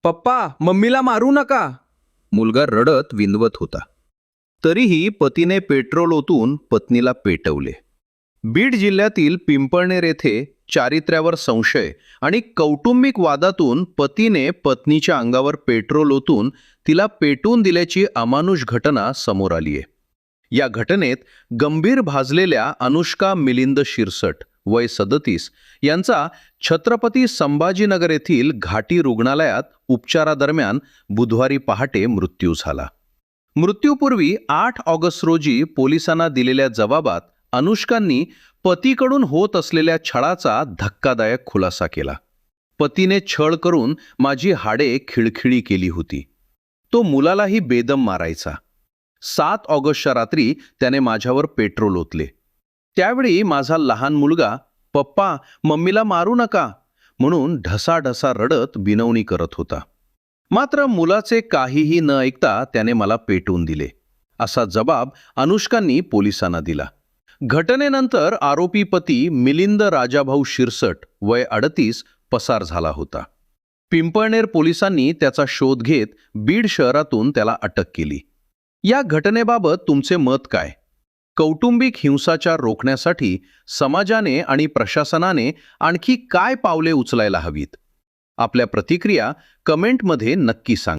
पप्पा, मम्मीला मारू नका. मुलगा रडत विनवत होता. तरीही पतीने पेट्रोल ओतून पत्नीला पेटवले. बीड जिल्ह्यातील पिंपळनेर येथे चारित्र्यावर संशय आणि कौटुंबिक वादातून पतीने पत्नीच्या अंगावर पेट्रोल ओतून तिला पेटवून दिल्याची अमानुष घटना समोर आली आहे. या घटनेत गंभीर भाजलेल्या अनुष्का मिलिंद शिरसट वय 37 यांचा छत्रपती संभाजीनगर येथील घाटी रुग्णालयात उपचारादरम्यान बुधवारी पहाटे मृत्यू झाला. मृत्यूपूर्वी 8 ऑगस्ट रोजी पोलिसांना दिलेल्या जबाबात अनुष्कांनी पतीकडून होत असलेल्या छळाचा धक्कादायक खुलासा केला. पतीने छळ करून माझी हाडे खिळखिळी केली होती. तो मुलालाही बेदम मारायचा. 7 ऑगस्टच्या रात्री त्याने माझ्यावर पेट्रोल ओतले. त्यावेळी माझा लहान मुलगा पप्पा, मम्मीला मारू नका म्हणून ढसाढसा रडत विनवणी करत होता. मात्र मुलाचे काहीही न ऐकता त्याने मला पेटवून दिले, असा जबाब अनुष्कांनी पोलिसांना दिला. घटनेनंतर आरोपी पती मिलिंद राजाभाऊ शिरसट वय 38 पसार झाला होता. पिंपळनेर पोलिसांनी त्याचा शोध घेत बीड शहरातून त्याला अटक केली. या घटनेबाबत तुमचे मत काय? कौटुंबिक हिंसाचार रोखण्यासाठी समाजाने आणि प्रशासनाने आणखी काय पावले उचलायला हवीत? आपल्या प्रतिक्रिया कमेंटमध्ये नक्की सांगा.